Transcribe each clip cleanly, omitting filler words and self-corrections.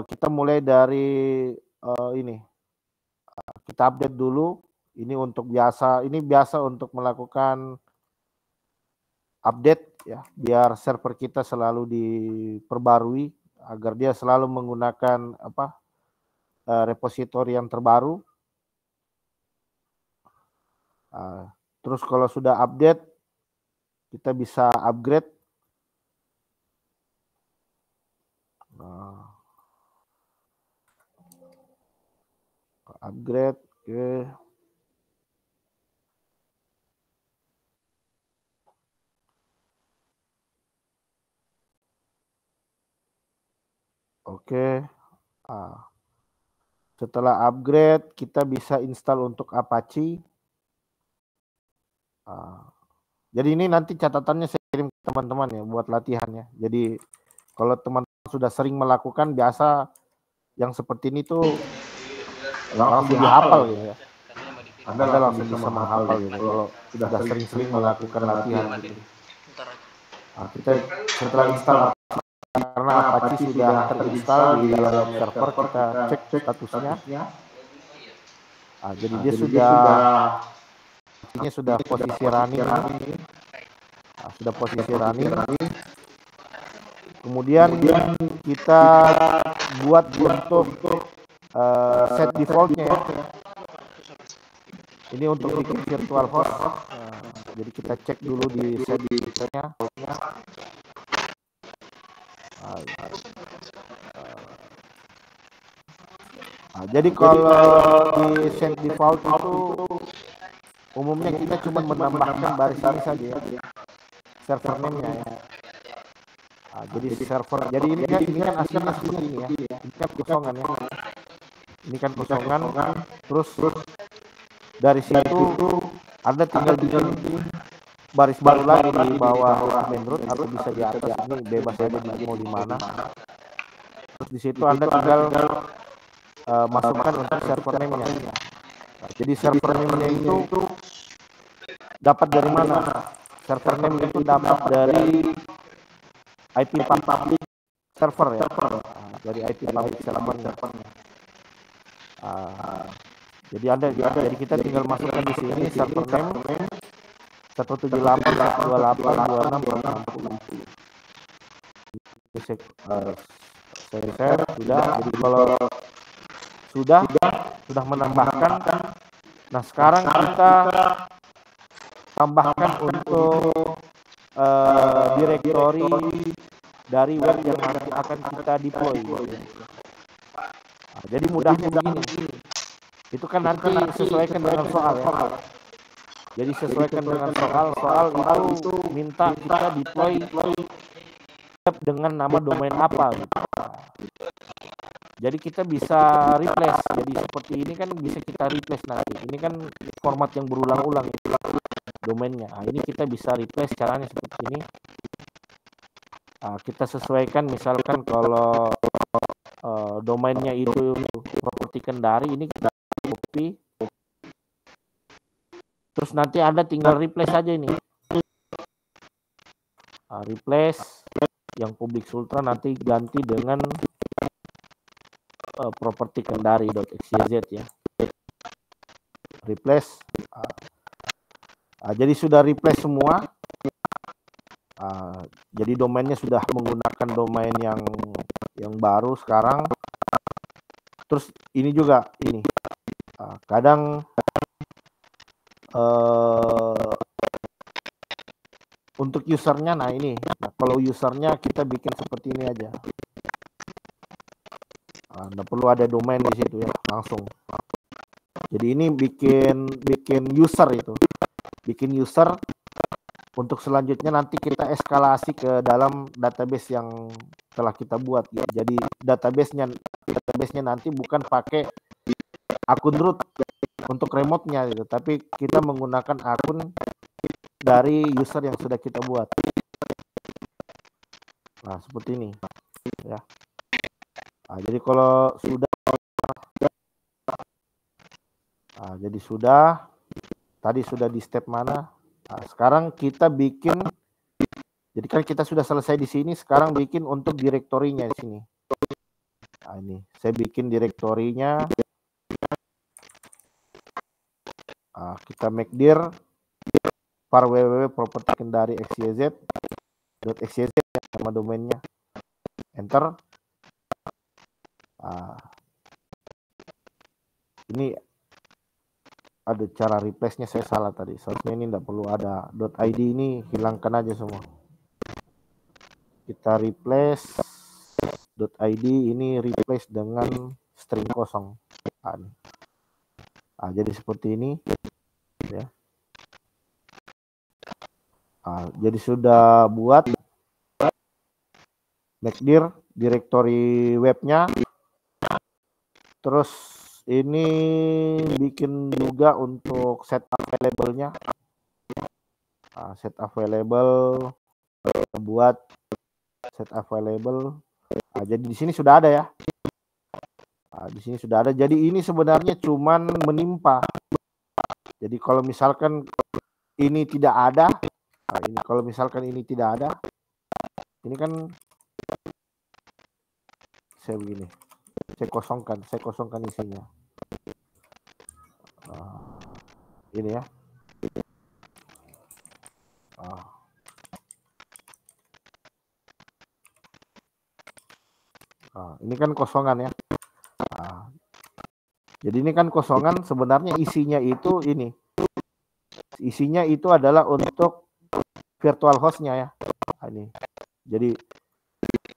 kita mulai dari ini. Kita update dulu. Ini biasa untuk melakukan update ya, biar server kita selalu diperbarui agar dia selalu menggunakan repositori yang terbaru. Terus kalau sudah update, kita bisa upgrade. Upgrade, oke. Oke. Setelah upgrade, kita bisa install untuk Apache. Jadi ini nanti catatannya saya kirim ke teman-teman ya buat latihannya. Jadi kalau teman-teman sudah sering melakukan, biasa yang seperti ini tuh langsung dihafal gitu ya. Anda langsung bisa menghafal gitu kalau sudah sering-sering melakukan latihan gitu. Kita setelah install karena Apache sudah terinstall di dalam server, kita cek statusnya. Jadi dia sudah posisi running. Sudah posisi running. Kemudian kita buat untuk set defaultnya ya. Ini untuk bikin virtual host. Jadi kita cek dulu di set defaultnya. Jadi kalau di set default itu umumnya kita cuma menambahkan baris ini saja ya, server name-nya ya. Jadi server, jadi ini kan aslinya seperti ini ya. Ini kan kosongan ya. Ini kan kosongan. Terus dari situ Anda tinggal bikin baris baru lagi di bawah main root atau bisa di atas, ini bebas aja mau di mana. Terus di situ Anda tinggal masukkan untuk server name-nya. Jadi server name-nya itu dapat dari mana? Server name itu dapat dari IP public server ya. Dari IP public servernya. Jadi kita tinggal masukkan di sini server name 178.128.26.60. Saya sudah. Jadi kalau sudah menambahkan, nah sekarang kita tambahkan untuk direktori dari web yang nanti akan kita deploy. Jadi mudahnya begini, itu kan nanti sesuaikan dengan soal ya. Jadi sesuaikan dengan soal itu minta kita deploy web dengan nama domain apa gitu. Jadi kita bisa replace. Jadi seperti ini kan bisa kita replace nanti. Ini kan format yang berulang-ulang itu domainnya. Ini kita bisa replace, caranya seperti ini. Kita sesuaikan, misalkan kalau domainnya itu properti Kendari, ini kita copy. Terus nanti Anda tinggal replace aja ini. Replace yang public Sultra nanti ganti dengan properti kendari.xyz ya. Replace. Jadi sudah replace semua. Jadi domainnya sudah menggunakan domain yang baru sekarang. Terus ini juga ini. Kadang untuk usernya, nah ini. Nah, kalau usernya kita bikin seperti ini aja. Nggak perlu ada domain di situ ya, langsung. Jadi ini bikin user itu, bikin user. Untuk selanjutnya nanti kita eskalasi ke dalam database yang telah kita buat. Ya. Jadi database-nya nanti bukan pakai akun root untuk remote-nya gitu, tapi kita menggunakan akun dari user yang sudah kita buat. Nah, seperti ini. Ya. Jadi kalau sudah, jadi tadi sudah di step mana? Nah, sekarang kita bikin, jadi kan kita sudah selesai di sini, sekarang bikin untuk direktorinya di sini. Nah, ini saya bikin direktorinya. Kita make dir var www properti kendari xyz.xyz nama domainnya. Enter. Ini ada cara replace-nya, saya salah tadi. Seharusnya ini tidak perlu ada .id, ini hilangkan aja semua. Kita replace .id, ini replace dengan string kosong. Jadi seperti ini ya. Jadi sudah buat make dir directory webnya. Terus ini bikin juga untuk set available-nya. Set available, buat set available. Jadi di sini sudah ada ya. Di sini sudah ada. Jadi ini sebenarnya cuman menimpa. Jadi kalau misalkan ini tidak ada, ini kalau misalkan ini tidak ada, ini kan saya begini, saya kosongkan isinya. Ini ya. Ini kan kosongan ya. Jadi ini kan kosongan, sebenarnya isinya itu ini. Isinya itu adalah untuk virtual host-nya ya. Ini.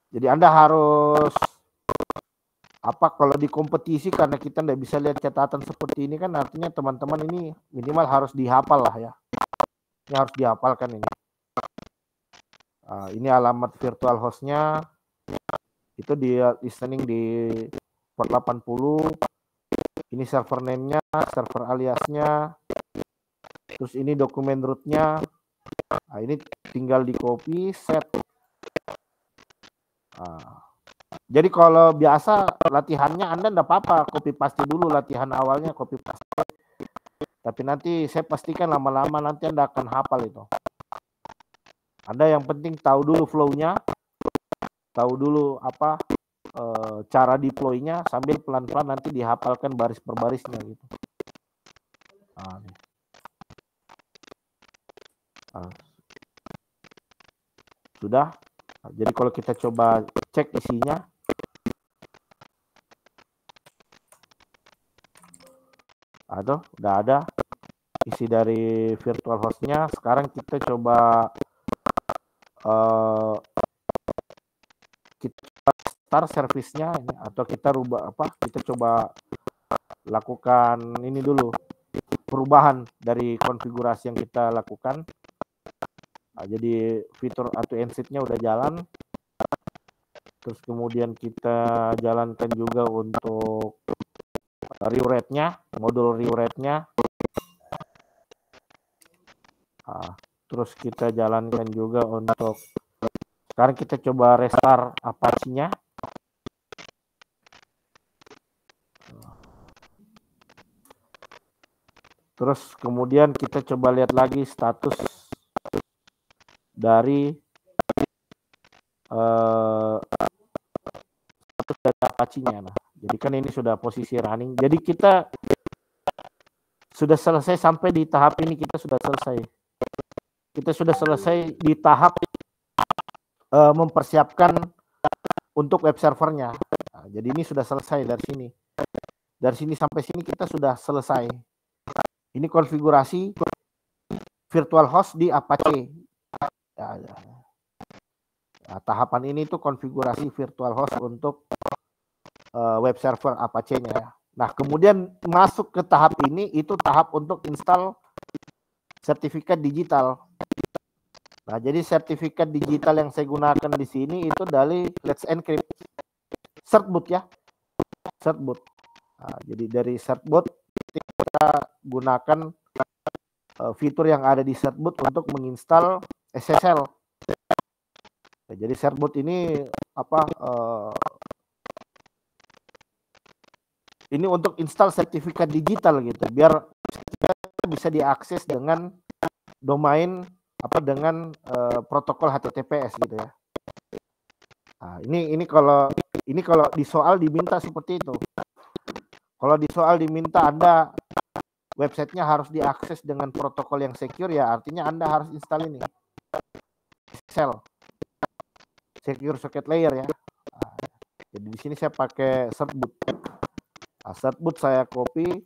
Jadi Anda harus kalau di kompetisi, karena kita tidak bisa lihat catatan seperti ini kan, artinya teman-teman ini minimal harus dihafal lah ya. Ini harus dihafalkan ini. Ini alamat virtual host-nya. Itu dia listening di port 80. Ini server name-nya, server aliasnya. Terus ini dokumen root-nya. Ini tinggal di copy, set. Jadi kalau biasa latihannya Anda enggak apa-apa, copy paste dulu latihan awalnya, copy paste. Tapi nanti saya pastikan lama-lama nanti Anda akan hafal itu. Anda yang penting tahu dulu flow-nya, tahu dulu cara deploy-nya, sambil pelan-pelan nanti dihafalkan baris per barisnya gitu. Sudah. Jadi kalau kita coba cek isinya, udah ada isi dari virtual host-nya. Sekarang kita coba start service-nya ini, atau kita rubah kita coba lakukan ini dulu, perubahan dari konfigurasi yang kita lakukan. Jadi fitur auto ensite-nya udah jalan. Terus kemudian kita jalankan juga untuk rewrite-nya, modul rewrite-nya. Terus kita jalankan juga untuk, sekarang kita coba restart Apache-nya. Terus kemudian kita coba lihat lagi status dari status data Apache-nya. Jadi kan ini sudah posisi running. Jadi kita sudah selesai sampai di tahap ini, kita sudah selesai. Kita sudah selesai di tahap mempersiapkan untuk web servernya. Jadi ini sudah selesai dari sini. Dari sini sampai sini kita sudah selesai. Ini konfigurasi virtual host di Apache. Tahapan ini tuh konfigurasi virtual host untuk web server Apache-nya. Nah, kemudian masuk ke tahap ini, itu tahap untuk install sertifikat digital. Nah, jadi sertifikat digital yang saya gunakan di sini itu dari Let's Encrypt. Certboot ya. Certboot. Jadi dari Certboot kita gunakan fitur yang ada di Certboot untuk menginstal SSL. Jadi Certboot ini ini untuk install sertifikat digital gitu, biar bisa diakses dengan domain dengan protokol HTTPS gitu ya. Nah, ini kalau di soal diminta seperti itu. Kalau di soal diminta Anda websitenya harus diakses dengan protokol yang secure, ya artinya Anda harus install ini SSL, Secure Socket Layer ya. Nah, jadi di sini saya pakai certboot. Nah, certboot saya copy.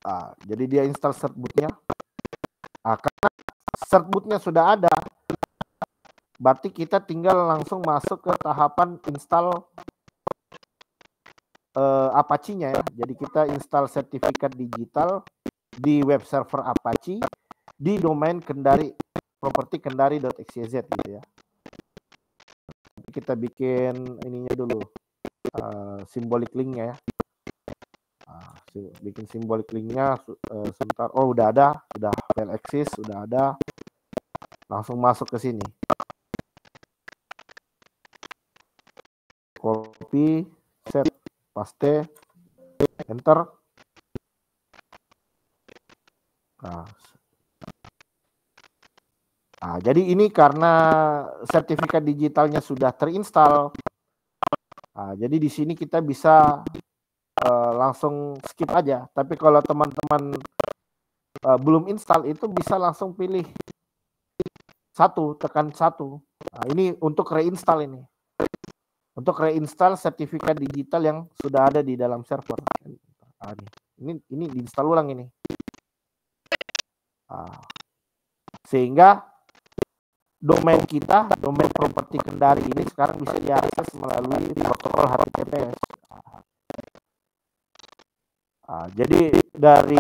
Nah, jadi dia install certbootnya. Nah, karena certbootnya sudah ada, berarti kita tinggal langsung masuk ke tahapan install Apache-nya ya. Jadi kita install sertifikat digital di web server Apache di domain kendari properti kendari.xyz gitu ya. Kita bikin ininya dulu, symbolic linknya ya. Bikin symbolic linknya sebentar. Oh, udah ada, udah file exist, udah ada. Langsung masuk ke sini. Copy, set, paste, enter. Nah, jadi ini karena sertifikat digitalnya sudah terinstall. Nah, jadi di sini kita bisa langsung skip aja. Tapi kalau teman-teman belum install itu bisa langsung pilih tekan satu. Nah, ini untuk reinstall ini. Untuk reinstall sertifikat digital yang sudah ada di dalam server. Nah, ini diinstal ulang ini. Nah, sehingga domain kita, domain properti Kendari ini sekarang bisa diakses melalui protokol HTTPS. Nah, jadi dari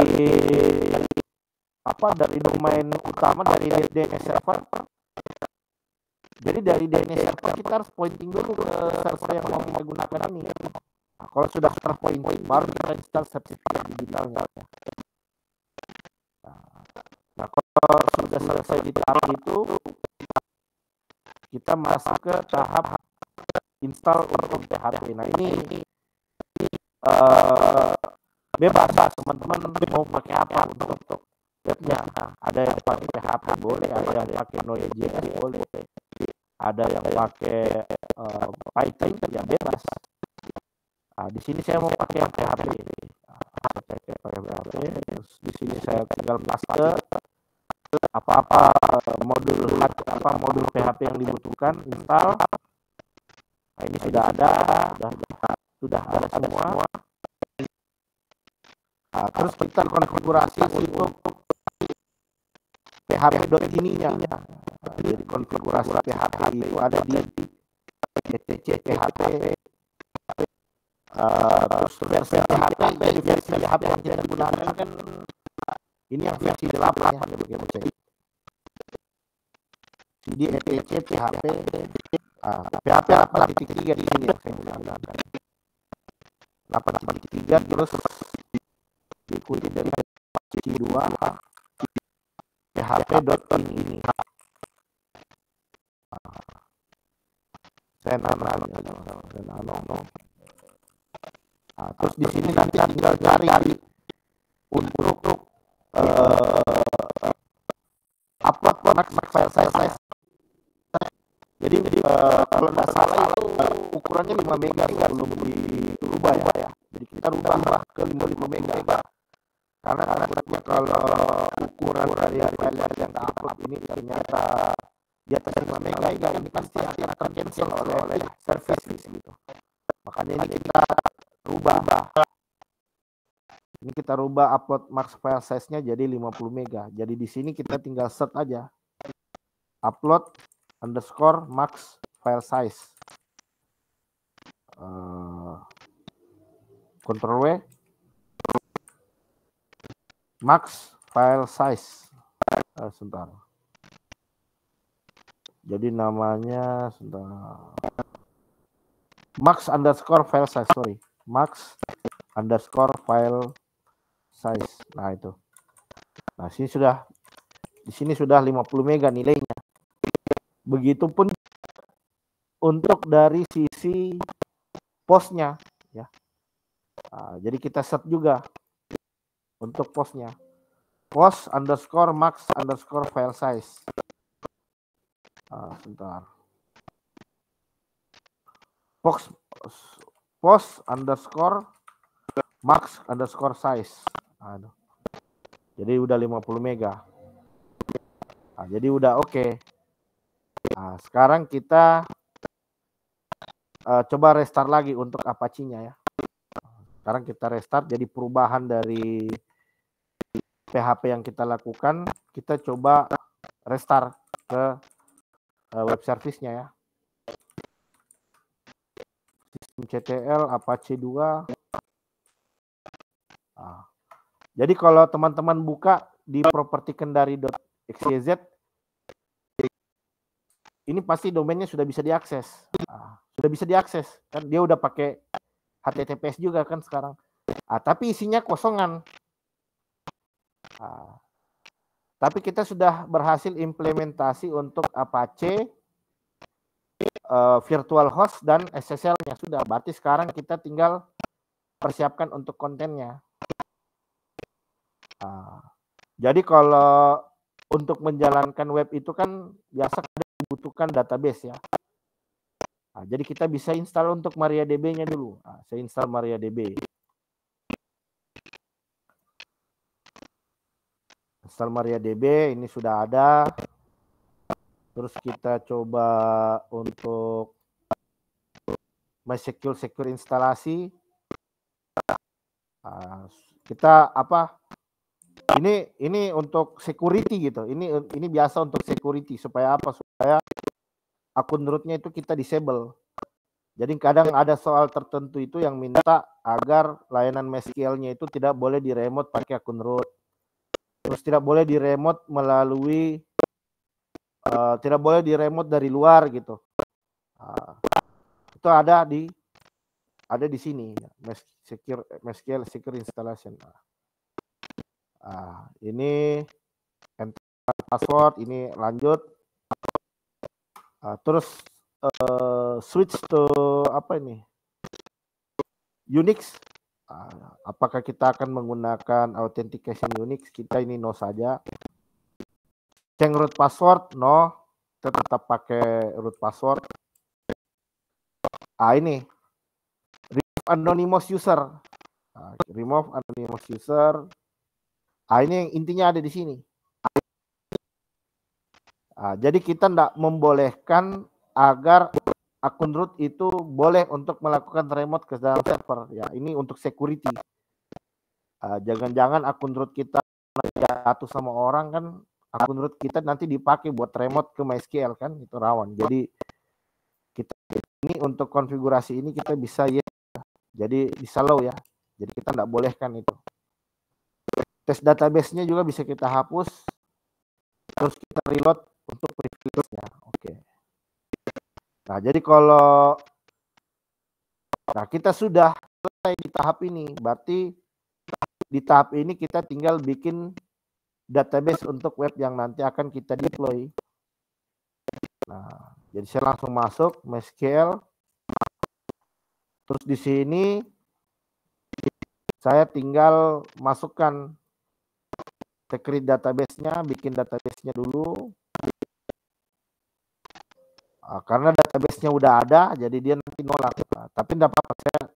domain utama dari DNS server. Jadi dari DNS server kita harus pointing dulu ke server yang mau kita gunakan ini. Nah, kalau sudah terpointing baru kita install sertifikat digitalnya. Nah, kalau sudah selesai di tahap itu, kita masuk ke tahap install untuk PHP. Nah, ini bebas teman-teman mau pakai apa untuk webnya. Ada yang pakai PHP boleh, ada yang pakai Node.js boleh, ada yang pakai Python, ya bebas. Nah, di sini saya mau pakai yang PHP. Pakai PHP. Terus di sini saya tinggal paste apa-apa modul PHP yang dibutuhkan, install. Nah, ini sudah ada semua. Nah, terus kita konfigurasi untuk PHP.ini-nya. Nah, jadi konfigurasi PHP itu ada di etc PHP. Terus versi PHP, dari versi PHP yang kita gunakan kan ini yang versi 8 ya, jadi etc PHP. PHP 8.3 di sini yang saya gunakan. 8.3 terus diikuti dari versi 2 PHP.ini. Saya nano. Nah, terus di sini nanti tinggal cari untuk upload max file size. Jadi kalau nggak salah itu ukurannya 5 mega sebelum dirubah ya. Jadi kita rubah ke 55 mega. Karena takutnya kalau ukuran dari file yang upload ini ternyata di atas 5 mega ini pasti akan tercancel oleh service gitu. Makanya ini kita rubah. Ini kita rubah upload max file size-nya jadi 50 mega. Jadi di sini kita tinggal set aja. Upload _max file size. Ctrl W. Max file size. Sebentar. Jadi namanya max _file size, sorry. Max _file size. Nah, itu. Nah, di sini sudah 50 mega nilainya. Begitupun untuk dari sisi postnya ya. Nah, jadi kita set juga untuk postnya. Post _max _file size. Sebentar. Post underscore max underscore size. Aduh. Jadi udah 50 mega. Jadi udah oke. Sekarang kita coba restart lagi untuk Apache-nya ya. Sekarang kita restart, jadi perubahan dari PHP yang kita lakukan, kita coba restart ke web service-nya ya. Sistem CTL Apache 2. Jadi kalau teman-teman buka di propertykendari.xyz, ini pasti domainnya sudah bisa diakses. Sudah bisa diakses, kan dia udah pakai HTTPS juga kan sekarang. Tapi isinya kosongan. Tapi kita sudah berhasil implementasi untuk Apache, virtual host, dan SSL-nya sudah. Berarti sekarang kita tinggal persiapkan untuk kontennya. Jadi kalau untuk menjalankan web itu kan biasa dibutuhkan database ya. Jadi kita bisa install untuk MariaDB-nya dulu. Saya install MariaDB. Install MariaDB, ini sudah ada. Terus kita coba untuk MySQL secure instalasi. Kita apa? Ini untuk security gitu. Ini biasa untuk security, supaya apa? Supaya akun root-nya itu kita disable. Jadi kadang ada soal tertentu itu yang minta agar layanan MySQL-nya itu tidak boleh di remote pakai akun root. Terus tidak boleh di remote melalui tidak boleh di remote dari luar gitu. Itu ada di sini ya, MySQL secure installation. Ini enter password, ini lanjut. Terus switch to apa ini? Unix. Apakah kita akan menggunakan authentication Unix? Kita ini no saja. Change root password, no. Kita tetap pakai root password. Ini remove anonymous user. Remove anonymous user. Ini yang intinya ada di sini. Jadi kita tidak membolehkan agar akun root itu boleh untuk melakukan remote ke dalam server. Ya, ini untuk security. Jangan-jangan akun root kita jatuh sama orang kan, akun root kita nanti dipakai buat remote ke MySQL kan, itu rawan. Jadi kita ini untuk konfigurasi ini kita bisa ya, jadi disallow ya. Jadi kita tidak bolehkan itu. Tes database-nya juga bisa kita hapus. Terus kita reload untuk privilege-nya. Oke. Nah, jadi kalau kita sudah selesai di tahap ini, berarti di tahap ini kita tinggal bikin database untuk web yang nanti akan kita deploy. Nah, jadi saya langsung masuk MySQL. Terus di sini saya tinggal masukkan secret database-nya, bikin database-nya dulu. Karena database-nya udah ada, jadi dia nanti nolak. Tapi tidak apa-apa, saya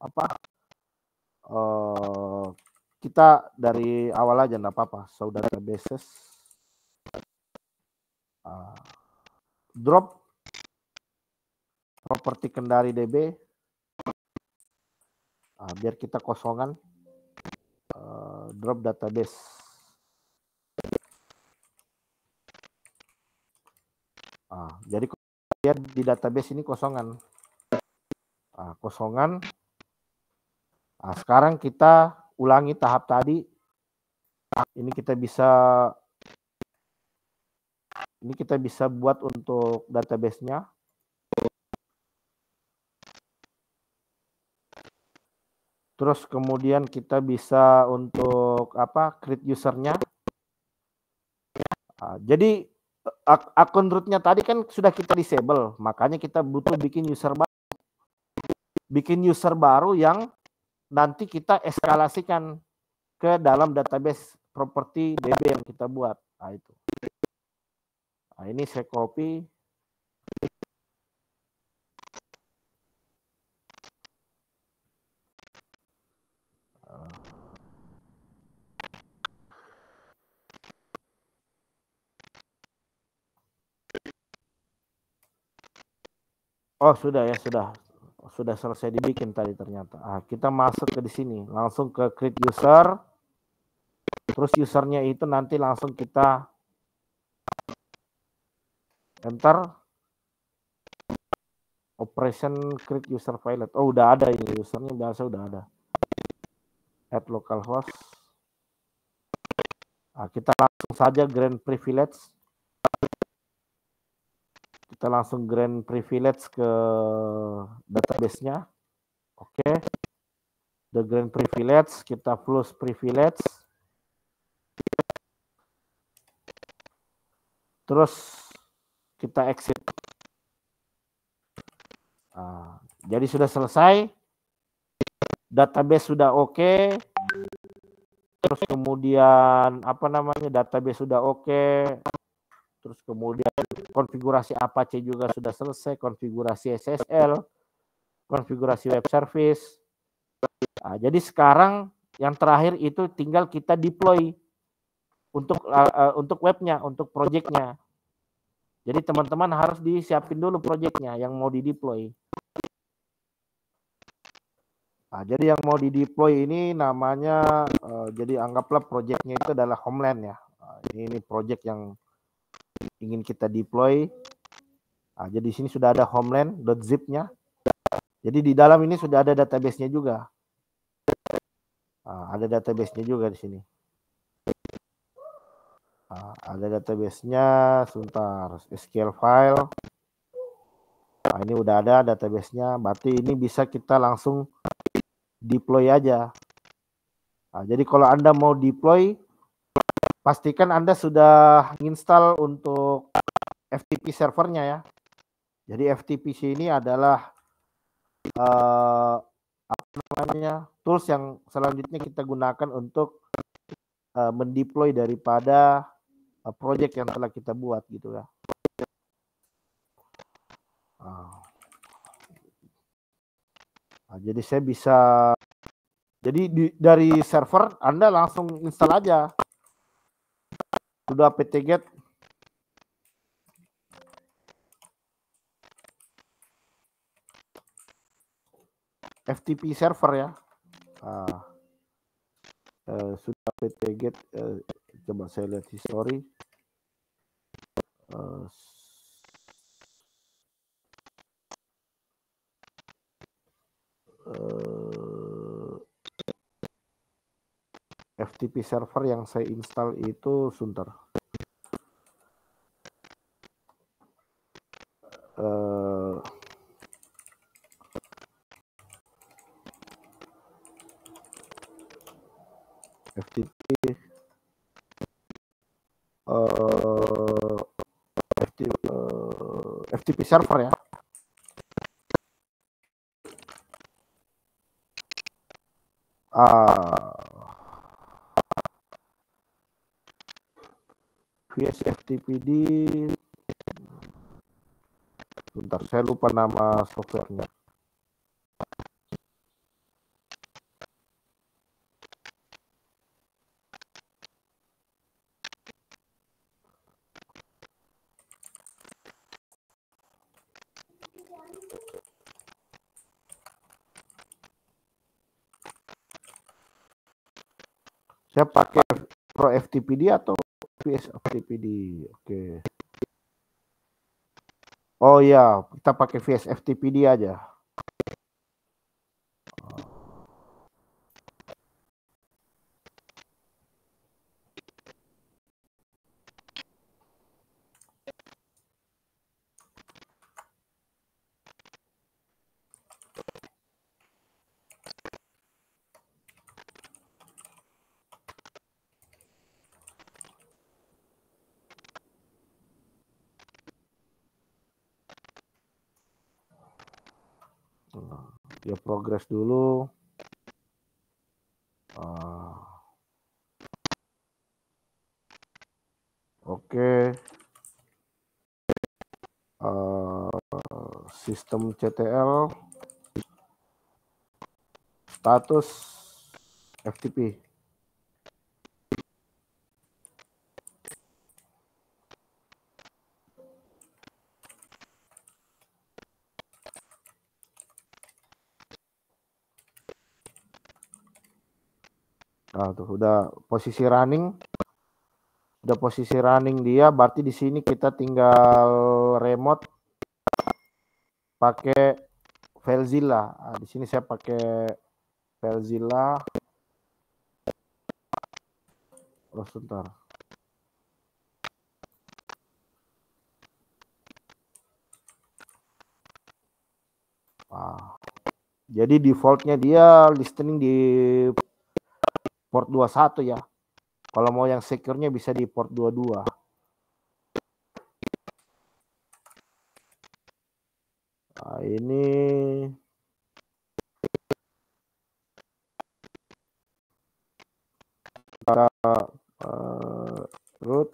kita dari awal aja tidak apa-apa. So databases, drop property Kendari DB, biar kita kosongan. Drop database. Jadi lihat di database ini kosongan. Kosongan. Sekarang kita ulangi tahap tadi. Ini kita bisa buat untuk database-nya. Terus kemudian kita bisa untuk create user-nya. Jadi akun root-nya tadi kan sudah kita disable, makanya kita butuh bikin user baru. Bikin user baru yang nanti kita eskalasikan ke dalam database property DB yang kita buat. Itu. Ini saya copy. Oh sudah ya, sudah selesai dibikin tadi ternyata. Kita masuk ke di sini, langsung ke create user. Terus usernya itu nanti langsung kita enter operation create user file. Oh udah ada ini usernya, biasa udah ada. Add localhost. Kita langsung saja grant privilege. Kita langsung grant privilege ke database-nya. Oke. The grant privilege, kita plus privilege. Terus kita exit. Jadi sudah selesai. Database sudah oke. Terus kemudian database sudah oke. Terus kemudian konfigurasi Apache juga sudah selesai, konfigurasi SSL, konfigurasi web service. Jadi sekarang yang terakhir itu tinggal kita deploy untuk webnya, untuk projectnya. Jadi teman-teman harus disiapin dulu projectnya yang mau dideploy. Jadi yang mau dideploy ini namanya, jadi anggaplah projectnya itu adalah Homeland ya. Ini project yang ingin kita deploy. Jadi di sini sudah ada homeland.zip-nya. Jadi di dalam ini sudah ada database-nya juga. Ada database-nya juga di sini. Ada database-nya, sebentar, SQL file. Ini udah ada database-nya, berarti ini bisa kita langsung deploy aja. Jadi kalau Anda mau deploy, pastikan Anda sudah install untuk FTP servernya ya. Jadi FTP ini adalah tools yang selanjutnya kita gunakan untuk mendeploy daripada project yang telah kita buat gitu ya. Jadi saya bisa, jadi dari server Anda langsung install aja. Sudah apt-get FTP server ya. Sudah apt-get, coba saya lihat history. FTP server yang saya install itu sebentar. FTP server ya. VS FTPD. Bentar, saya lupa nama softwarenya. Saya pakai Pro FTPD atau VS FTPD? Oke. Oh ya, kita pakai VS FTPD aja. Ya progress dulu. Oke. Sistem CTL. Status FTP. Nah, tuh udah posisi running. Udah posisi running dia, berarti di sini kita tinggal remote pakai FileZilla. Nah, di sini saya pakai FileZilla. Oh, sebentar. Nah, jadi defaultnya dia listening di port 21 ya. Kalau mau yang secure-nya bisa di port 22. Nah, ini kita root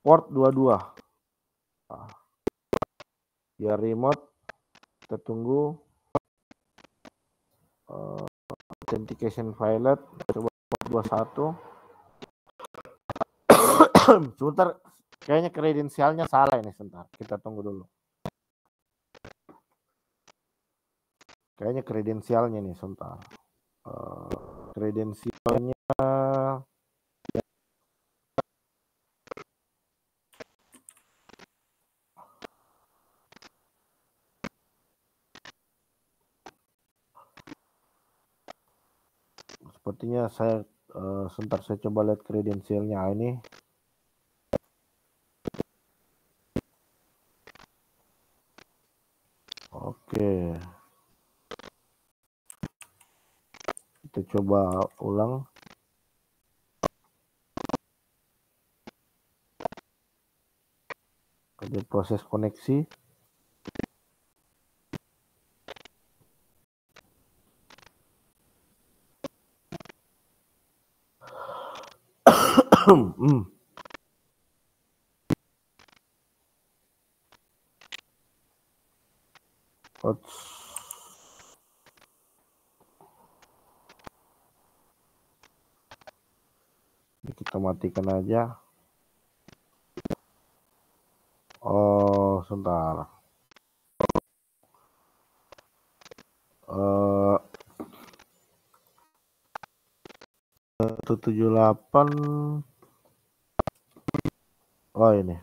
port 22. Nah, biar remote, kita tunggu authentication violet, coba port 21. Sebentar, kayaknya kredensialnya salah ini, sebentar. Kita tunggu dulu. Kayaknya kredensialnya nih, sebentar. Kredensialnya sepertinya saya sebentar, saya coba lihat kredensialnya ini. Oke. Kita coba ulang. Ada proses koneksi. Ini kita matikan aja. Oh, sebentar. 178. Oh, ini.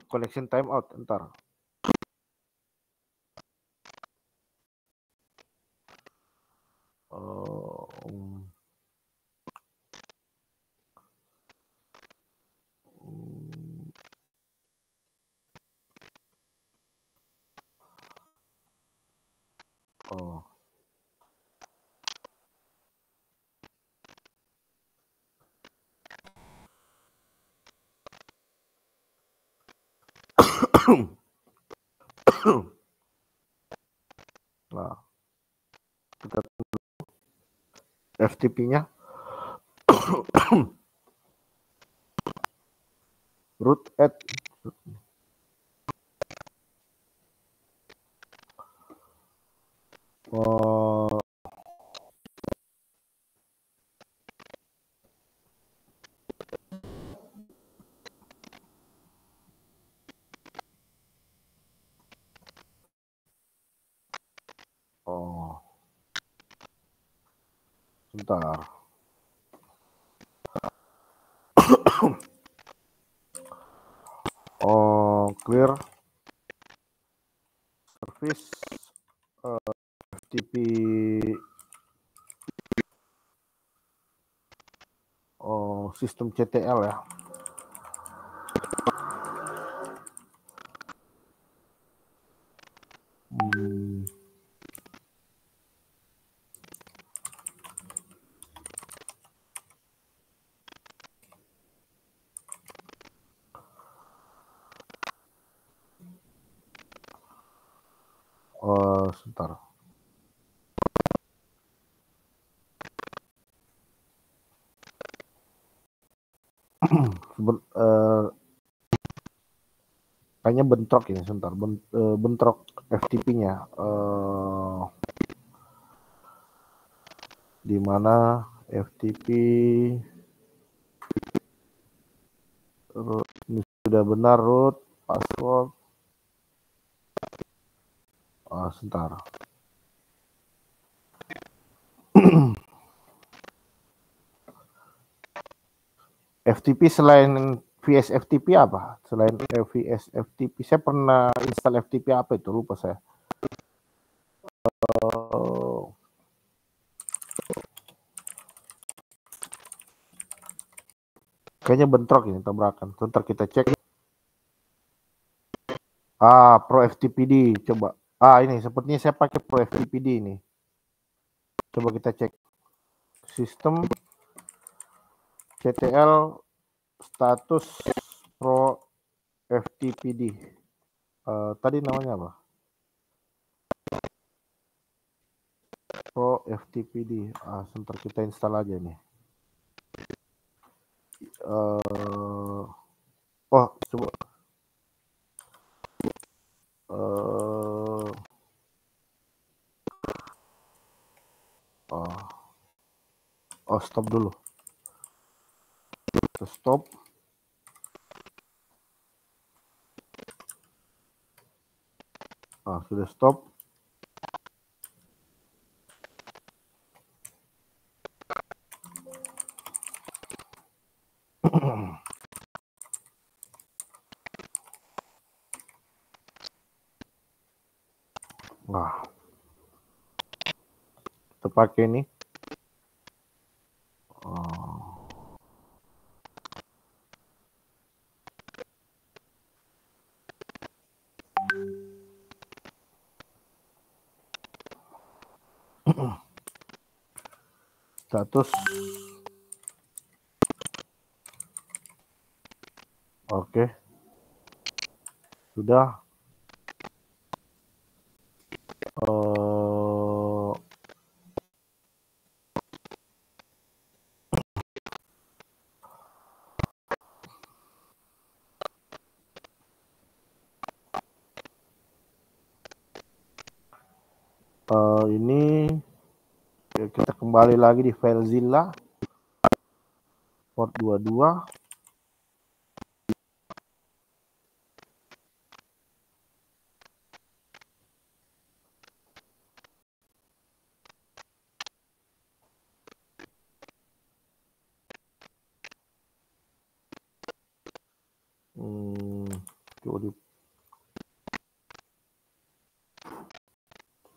Connection timeout, ntar. Oh, oh. Nah, kita FTP-nya root at oh, oh, sebentar. Oh, clear service FTP. Oh, sistem CTL ya. Oh, sebentar. Kayaknya bentrok ini sebentar. Bentrok FTP-nya. Di mana FTP ini sudah benar root, password. Sebentar. FTP selain VS FTP apa? Selain VS FTP, saya pernah install FTP apa itu? Lupa saya. Kayaknya bentrok ini, tabrakan. Sebentar kita cek. Pro FTPD, coba. Ini sepertinya saya pakai Pro FTPD ini. Coba kita cek. Sistem CTL status Pro FTPD. Tadi namanya apa? Pro FTPD. Sebentar kita install aja nih. Coba. Stop dulu. Stop. Sudah stop. Kita pakai ini. Status. Oke. Sudah. Ini kita kembali lagi di FileZilla port 22.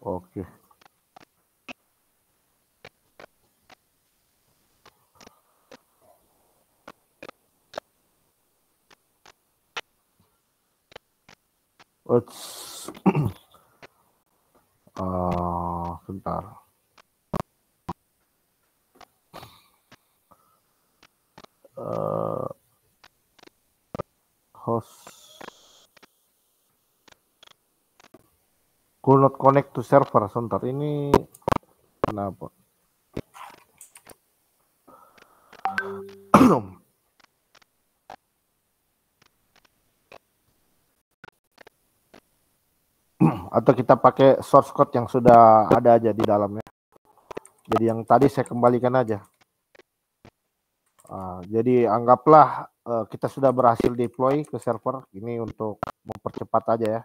Oke. Sebentar. Host could not connect to server. Sebentar, ini kenapa? Atau kita pakai source code yang sudah ada aja di dalamnya. Jadi yang tadi saya kembalikan aja. Jadi anggaplah kita sudah berhasil deploy ke server. Ini untuk mempercepat aja ya.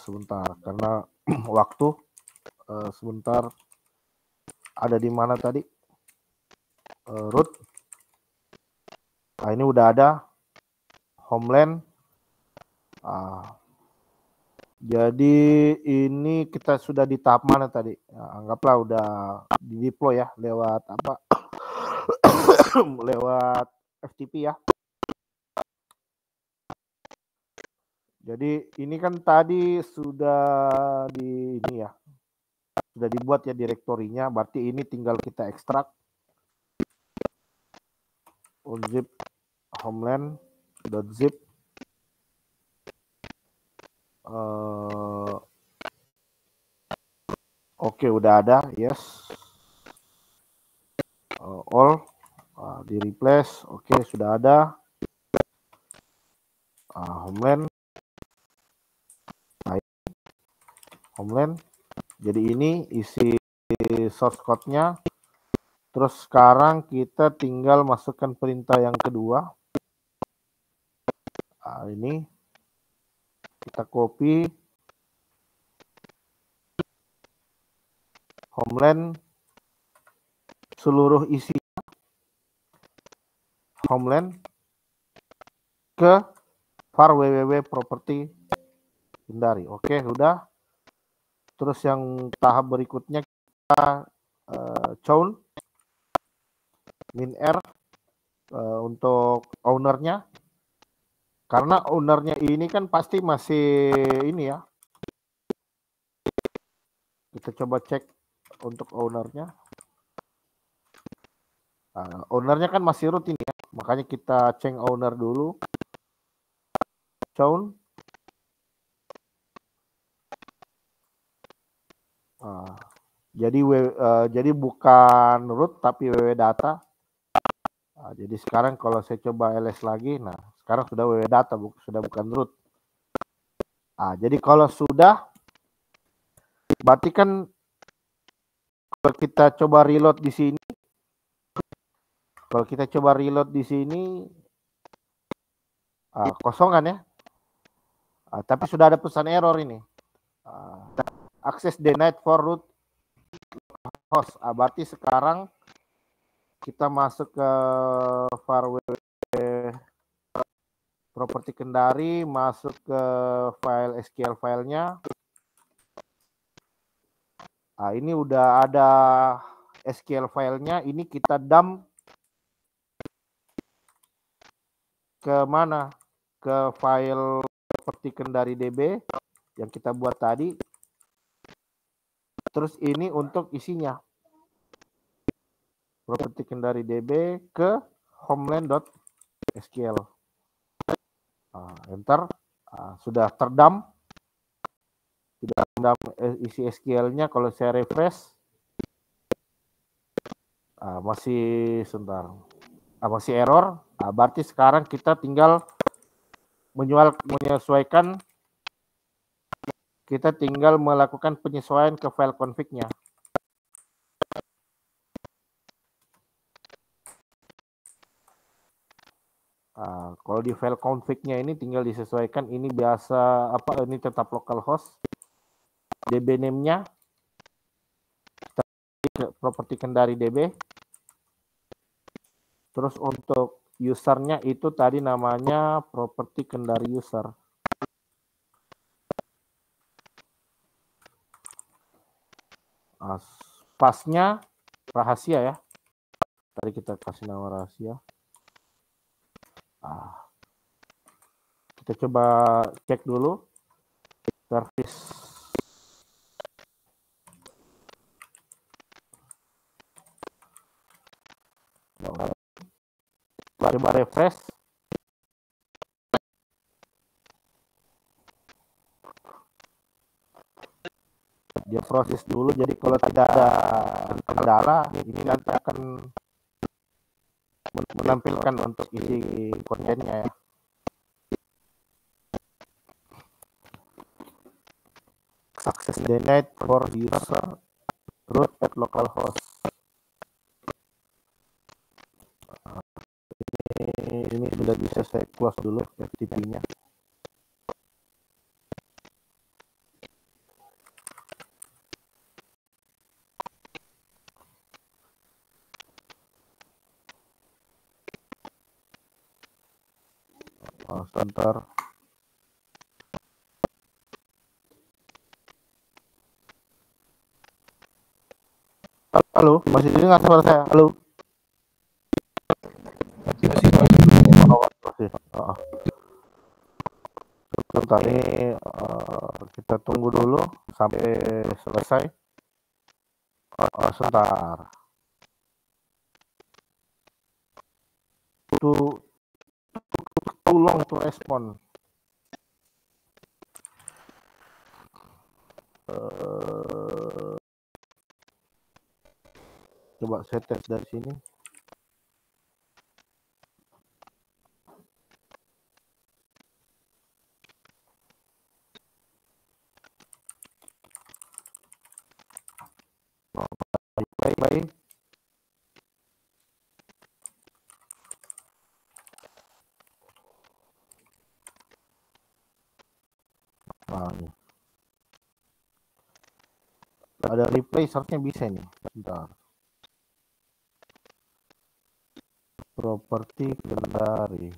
Sebentar, karena waktu. Sebentar. Ada di mana tadi? Root. Ini udah ada. Homeland. Jadi ini kita sudah di tahap mana tadi? Anggaplah udah di deploy ya lewat apa? Lewat FTP ya. Jadi ini kan tadi sudah ini ya. Sudah dibuat ya direktorinya, berarti ini tinggal kita ekstrak. Unzip homeland.zip. Oke, udah ada, yes. All di replace. Oke, sudah ada. Homeland. Nah, homeland. Jadi ini isi source code-nya. Terus sekarang kita tinggal masukkan perintah yang kedua. Ini kita copy homeland, seluruh isi homeland ke var www property Kendari. Oke, sudah. Terus yang tahap berikutnya kita chown min r untuk ownernya, karena ownernya ini kan pasti masih ini ya. Kita coba cek untuk ownernya. Ownernya kan masih root ini ya, makanya kita change owner dulu. Chown. Jadi bukan root tapi ww data. Jadi sekarang kalau saya coba ls lagi, nah sekarang sudah ww data, sudah bukan root. Jadi kalau sudah, berarti kan kalau kita coba reload di sini, kosongan ya. Tapi sudah ada pesan error ini. Access denied for root host. Berarti sekarang kita masuk ke var www properti Kendari, masuk ke file SQL filenya. Ini udah ada SQL filenya. Ini kita dump ke mana? Ke file properti Kendari DB yang kita buat tadi. Terus ini untuk isinya. Properti Kendari DB ke homeland.sql. Enter. Sudah terdump. Sudah terdump isi SQL-nya. Kalau saya refresh, masih sebentar. Masih error. Berarti sekarang kita tinggal menyesuaikan. Kita tinggal melakukan penyesuaian ke file config-nya. Kalau di file config-nya ini tinggal disesuaikan. Ini biasa ini tetap localhost. DB name-nya kita ke properti Kendari DB. Terus untuk usernya itu tadi namanya properti Kendari user. Passnya rahasia ya. Tadi kita kasih nama rahasia. Kita coba cek dulu service. Coba refresh. Dia proses dulu, jadi kalau tidak ada kendala ini nanti akan menampilkan untuk isi kontennya ya. Access denied for user root at localhost. Ini sudah bisa saya close dulu FTP-nya. Sebentar. Halo, masih dengar suara saya? Halo. Sebentar, ini kita tunggu dulu sampai selesai. Sebentar. Too long to respond. Coba saya tes dari sini. replay. Nah, ini. Ada replay seharusnya bisa nih. Bentar. Properti Kendari.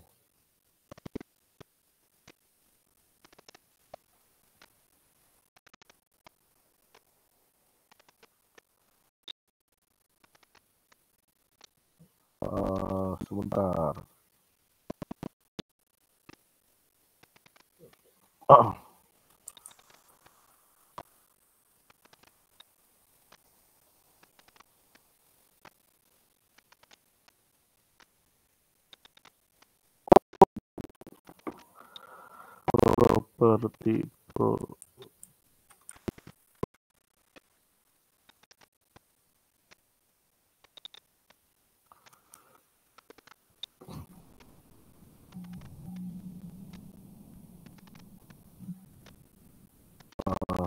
Sebentar. Properti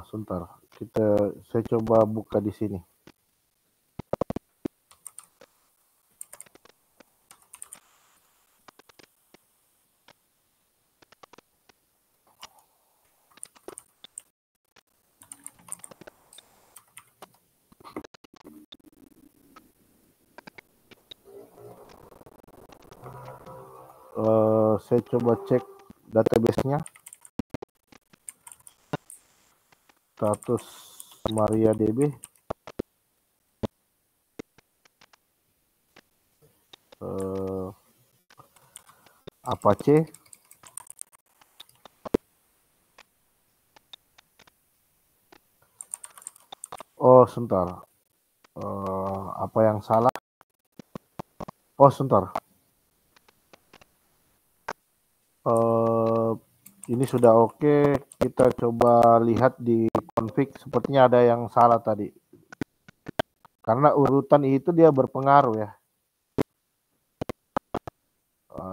sebentar. Saya coba buka di sini. Saya coba cek database-nya. Status MariaDB. Apache. Oh, sebentar. Apa yang salah? Oh, sebentar. Ini sudah oke. Kita coba lihat di config. Sepertinya ada yang salah tadi. Karena urutan itu dia berpengaruh ya.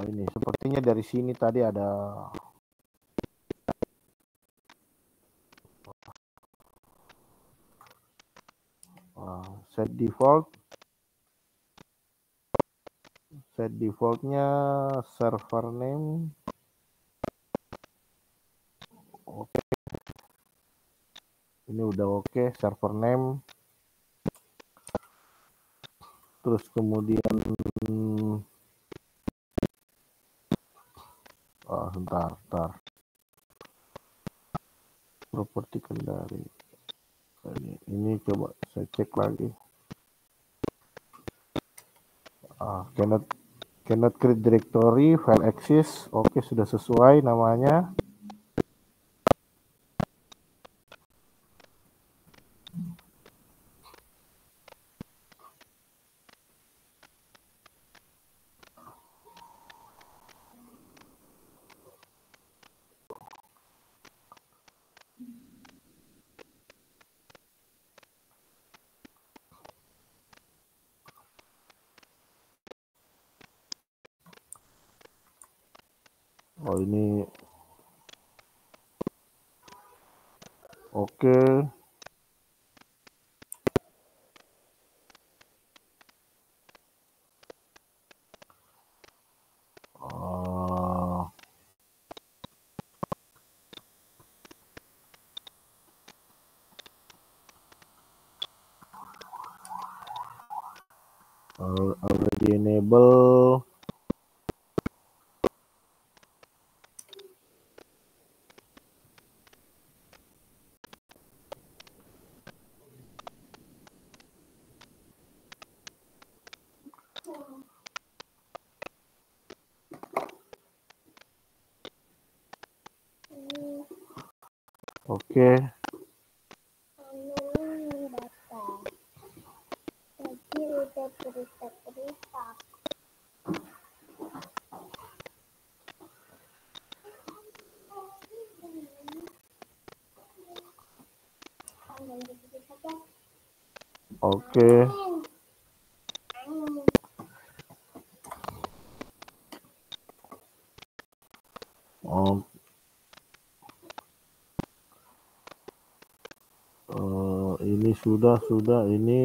Ini sepertinya dari sini tadi ada. Set defaultnya server name. Oke. Ini udah oke, server name. Terus kemudian sebentar. Properti Kendari. Ini coba saya cek lagi. Cannot create directory, file exist. Oke, sudah sesuai namanya. Oh, ini oke. Already enable. Oke. Oke. Ini sudah ini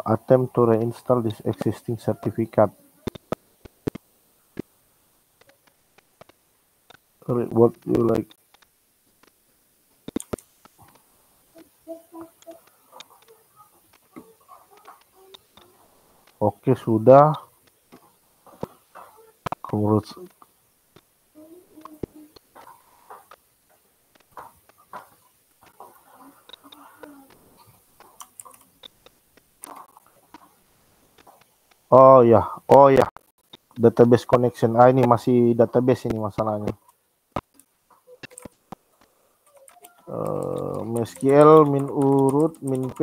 Attempt to reinstall this existing certificate. What you like? Oke, sudah. Menurut oh ya, database connection. Ini masih database ini masalahnya. MySQL min urut min p.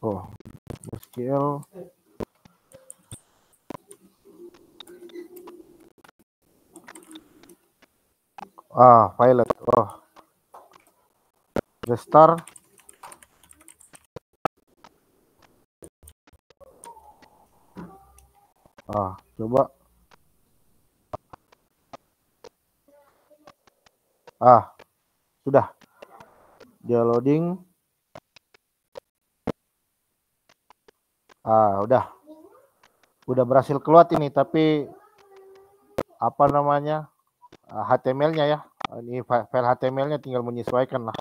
Oh, MySQL. Pilot. Oh, restart. Coba. Sudah. Dia loading. Udah berhasil keluar ini, tapi apa namanya? HTML-nya ya. Ini file HTML-nya tinggal menyesuaikan lah.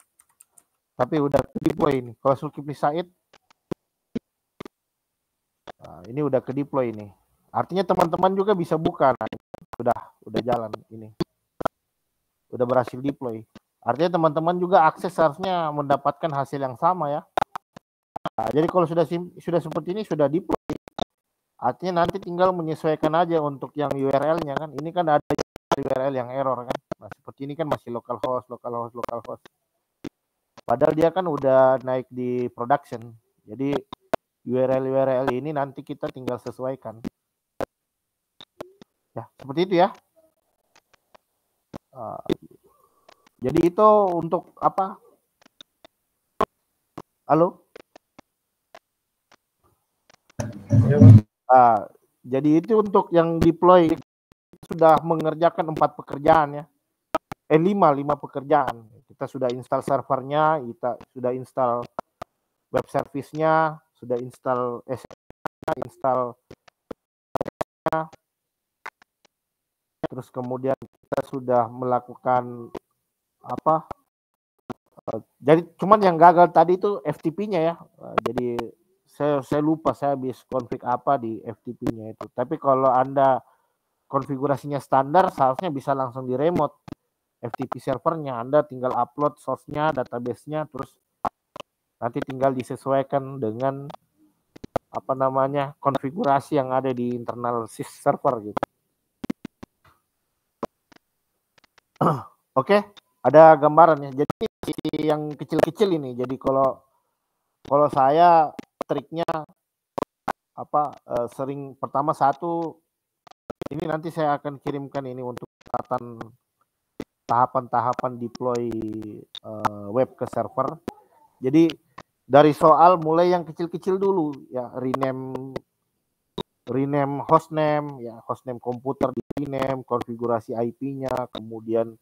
Tapi udah deploy ini. Kalau Zulkifli Said, ini udah ke deploy ini. Artinya teman-teman juga bisa buka. Nah, udah jalan ini. Udah berhasil deploy. Artinya teman-teman juga akses harusnya mendapatkan hasil yang sama ya. Jadi kalau sudah seperti ini sudah deploy. Artinya nanti tinggal menyesuaikan aja untuk yang URL-nya kan. Ini kan ada URL yang error kan. Nah, seperti ini kan masih localhost. Padahal dia kan udah naik di production. Jadi URL ini nanti kita tinggal sesuaikan. Ya, seperti itu ya. Jadi itu untuk apa? Halo? Jadi itu untuk yang deploy sudah mengerjakan 4 pekerjaan ya. 5 pekerjaan. Kita sudah install servernya, kita sudah install web service-nya, sudah install terus kemudian kita sudah melakukan apa? Jadi cuman yang gagal tadi itu FTP-nya ya. Jadi saya lupa saya habis config apa di FTP-nya itu. Tapi kalau Anda konfigurasinya standar, seharusnya bisa langsung di remote FTP servernya. Anda tinggal upload source-nya, database-nya, terus nanti tinggal disesuaikan dengan apa namanya konfigurasi yang ada di internal server gitu. Oke, ada gambaran ya. Jadi yang kecil-kecil ini. Jadi kalau saya triknya apa sering pertama satu ini nanti saya akan kirimkan ini untuk tahapan-tahapan deploy web ke server. Jadi dari soal mulai yang kecil-kecil dulu ya, rename hostname ya, hostname komputer di rename, konfigurasi IP-nya, kemudian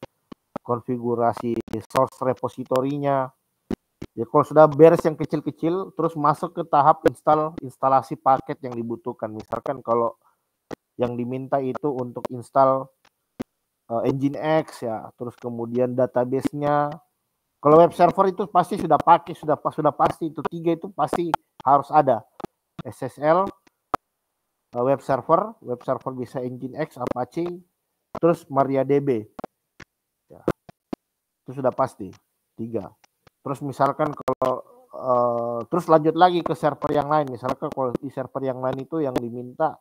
konfigurasi source repository-nya. Ya kalau sudah beres yang kecil-kecil, terus masuk ke tahap instalasi paket yang dibutuhkan. Misalkan kalau yang diminta itu untuk install Nginx ya, terus kemudian database-nya. Kalau web server itu pasti sudah pakai, sudah pasti itu 3 itu pasti harus ada. SSL, web server bisa Nginx, Apache, terus MariaDB. Ya. Itu sudah pasti 3. Terus misalkan kalau terus lanjut lagi ke server yang lain. Misalkan kalau di server yang lain itu yang diminta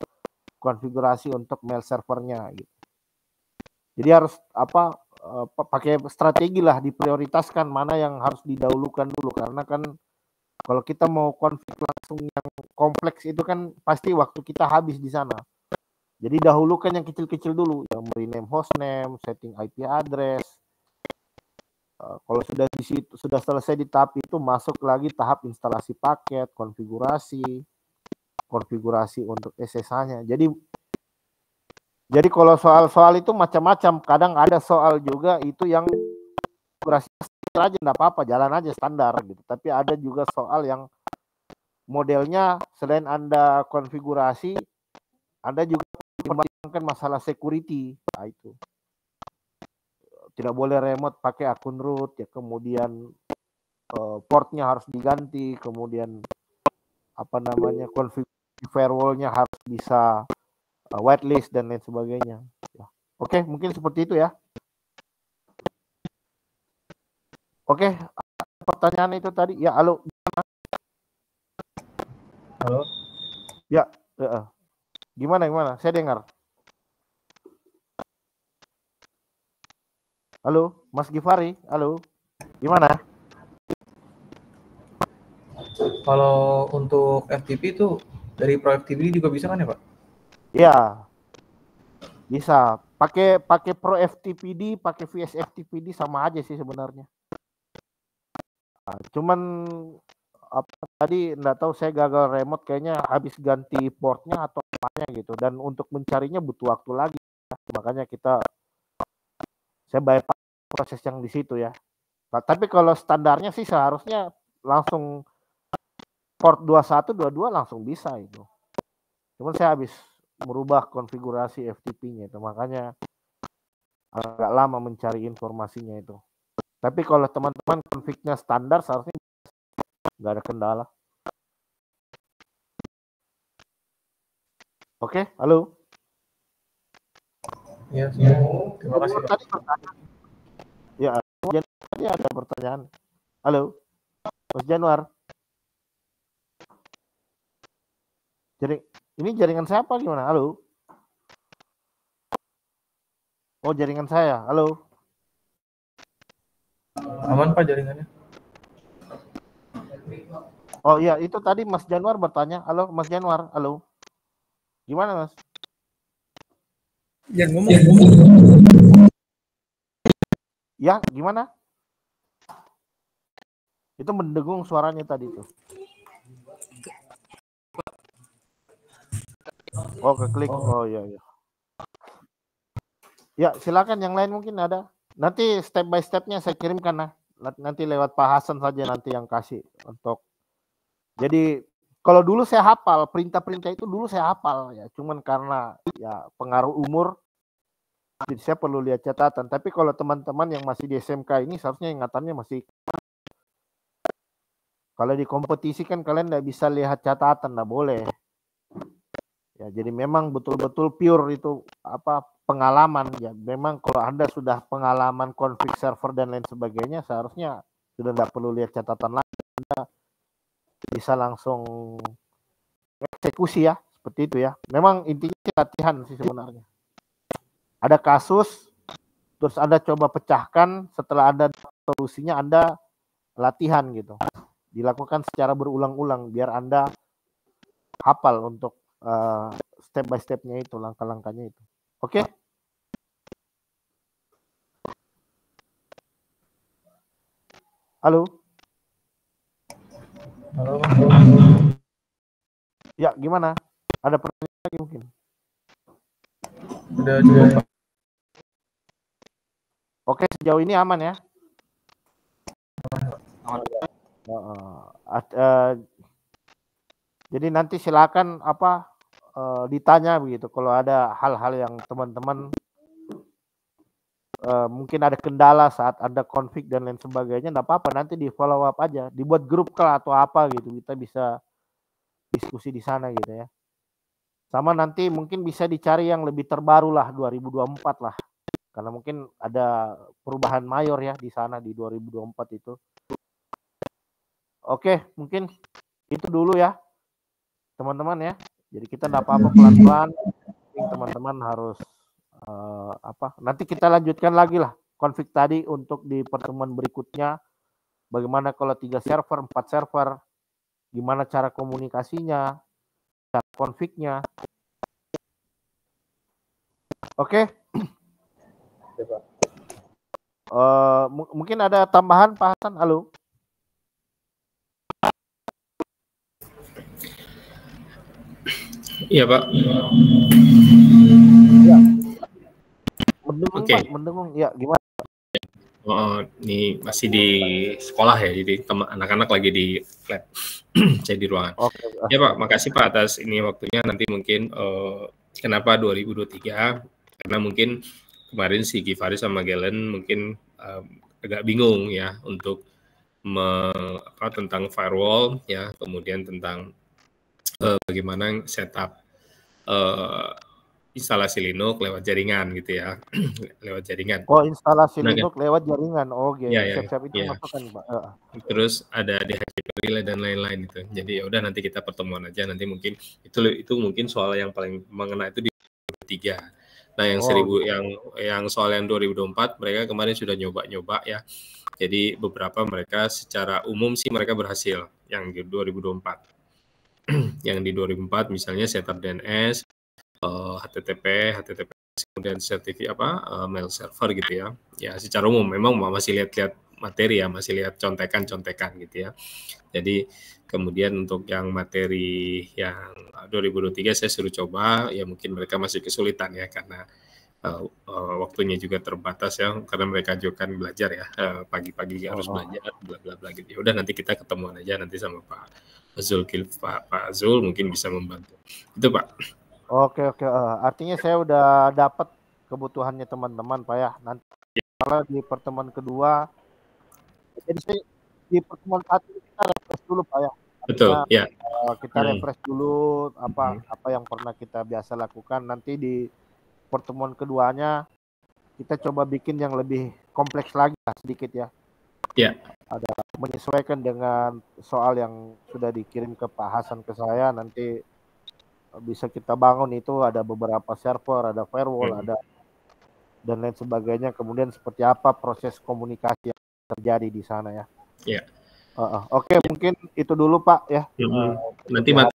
konfigurasi untuk mail servernya gitu. Jadi harus pakai strategi lah, diprioritaskan mana yang harus didahulukan dulu, karena kan kalau kita mau konfig langsung yang kompleks itu kan pasti waktu kita habis di sana. Jadi dahulukan yang kecil-kecil dulu, yang rename hostname, setting IP address. Kalau sudah di situ sudah selesai di tahap itu, masuk lagi tahap instalasi paket, konfigurasi untuk SSH-nya. Jadi kalau soal-soal itu macam-macam. Kadang ada soal juga itu yang konfigurasinya aja nggak apa-apa, jalan aja standar gitu. Tapi ada juga soal yang modelnya selain Anda konfigurasi, Anda juga mempertimbangkan masalah security. Nah, itu. Tidak boleh remote pakai akun root, ya kemudian portnya harus diganti, kemudian apa namanya konfigurasi firewall-nya harus bisa whitelist dan lain sebagainya. Ya. Oke, mungkin seperti itu ya. Oke, pertanyaan itu tadi ya. Halo. Halo. Ya, gimana? Saya dengar. Halo, Mas Givari. Halo. Gimana? Kalau untuk FTP itu dari Pro FTP juga bisa kan ya, Pak? Ya. Bisa. Pakai Pro FTPD, pakai VS FTPD sama aja sih sebenarnya. Nah, cuman tadi enggak tahu, saya gagal remote kayaknya habis ganti portnya atau apanya gitu, dan untuk mencarinya butuh waktu lagi. Makanya saya bypass proses yang di situ ya. Nah, tapi kalau standarnya sih seharusnya langsung port 21 22 langsung bisa itu. Cuman saya habis merubah konfigurasi FTP-nya itu, makanya agak lama mencari informasinya itu. Tapi kalau teman-teman config-nya standar seharusnya nggak ada kendala. Oke, halo. Ya, terima kasih, Pak. Ya, tadi ada pertanyaan. Halo, Mas Januar. Jadi ini jaringan saya apa gimana? Halo. Oh, jaringan saya. Halo. Aman, Pak, jaringannya? Oh iya, itu tadi Mas Januar bertanya. Halo, Mas Januar. Halo. Gimana, Mas? Ya, ngomong. Ya, gimana? Itu mendengung suaranya tadi tuh. Oh, keklik. Oh iya. Ya, silakan yang lain mungkin ada. Nanti step by stepnya saya kirimkan lah. Nanti lewat Pak Hasan saja nanti yang kasih untuk. Jadi kalau dulu saya hafal, perintah-perintah itu dulu saya hafal ya. Cuman karena ya pengaruh umur, jadi saya perlu lihat catatan. Tapi kalau teman-teman yang masih di SMK ini seharusnya ingatannya masih. Kalau di kompetisi kan kalian nggak bisa lihat catatan, nggak boleh. Ya, jadi memang betul-betul pure itu apa pengalaman ya. Memang kalau Anda sudah pengalaman config server dan lain sebagainya, seharusnya sudah nggak perlu lihat catatan lagi. Anda bisa langsung eksekusi ya, seperti itu ya. Memang intinya latihan sih sebenarnya. Ada kasus, terus Anda coba pecahkan, setelah Anda solusinya Anda latihan gitu. Dilakukan secara berulang-ulang biar Anda hafal untuk step by stepnya itu, langkah-langkahnya itu. Oke? Halo? Halo. Ya, gimana? Ada pertanyaan lagi mungkin? Udah juga, Pak. Oke, sejauh ini aman ya? Aman. Jadi nanti silakan ditanya begitu kalau ada hal-hal yang teman-teman mungkin ada kendala saat Anda config dan lain sebagainya, enggak apa-apa, nanti di follow up aja, dibuat grup lah atau apa gitu, kita bisa diskusi di sana gitu ya. Sama nanti mungkin bisa dicari yang lebih terbaru lah 2024 lah. Karena mungkin ada perubahan mayor ya di sana di 2024 itu. Oke, mungkin itu dulu ya teman-teman ya. Jadi kita enggak apa-apa, pelan-pelan. Teman-teman harus nanti kita lanjutkan lagi lah config tadi untuk di pertemuan berikutnya. Bagaimana kalau 3 server, 4 server, gimana cara komunikasinya, cara config-nya. Oke. Mungkin ada tambahan Pak Hasan? Halo. Iya, Pak. Ya. Mendengung Oke. Pak, mendengung. Ya, gimana? Oh, ini masih di sekolah ya, jadi anak-anak lagi di lab. Saya di ruangan. Oke. Ya Pak, makasih Pak atas ini waktunya. Nanti mungkin kenapa 2023? Karena mungkin kemarin si Givari sama Galen mungkin agak bingung ya untuk tentang firewall ya, kemudian tentang bagaimana setup instalasi Linux lewat jaringan gitu ya, lewat jaringan. Oh, instalasi Nah, Linux lewat jaringan. Oke, ya, siap-siap itu ya. masukan Pak. Terus ada DHCP relay dan lain-lain gitu. Jadi ya udah nanti kita pertemuan aja, nanti mungkin itu mungkin soal yang paling mengena itu di 2003. Nah, yang 1000 yang soal yang 2024 mereka kemarin sudah nyoba-nyoba ya. Jadi beberapa mereka secara umum sih mereka berhasil yang di 2024. Yang di 2004 misalnya setup DNS, HTTP, kemudian mail server gitu ya. Ya secara umum memang masih lihat-lihat materi ya, masih lihat contekan-contekan gitu ya. Jadi kemudian untuk yang materi yang 2023 saya suruh coba, ya mungkin mereka masih kesulitan ya karena waktunya juga terbatas ya, karena mereka juga kan belajar ya, pagi-pagi harus belajar, bla bla bla gitu. Ya udah nanti kita ketemuan aja nanti sama Pak Zul mungkin bisa membantu. Itu Pak. Oke. Artinya saya udah dapat kebutuhannya teman-teman Pak ya. Nanti kalau di pertemuan kedua, jadi di pertemuan satu kita refresh dulu Pak ya. Betul, ya. Kita refresh dulu apa yang pernah kita biasa lakukan. Nanti di pertemuan keduanya kita coba bikin yang lebih kompleks lagi lah sedikit ya. Ya. Ada menyesuaikan dengan soal yang sudah dikirim ke Pak Hasan ke saya, nanti bisa kita bangun itu ada beberapa server, ada firewall, ada dan lain sebagainya. Kemudian seperti apa proses komunikasi yang terjadi di sana ya. Ya. Oke, mungkin itu dulu Pak ya. Nanti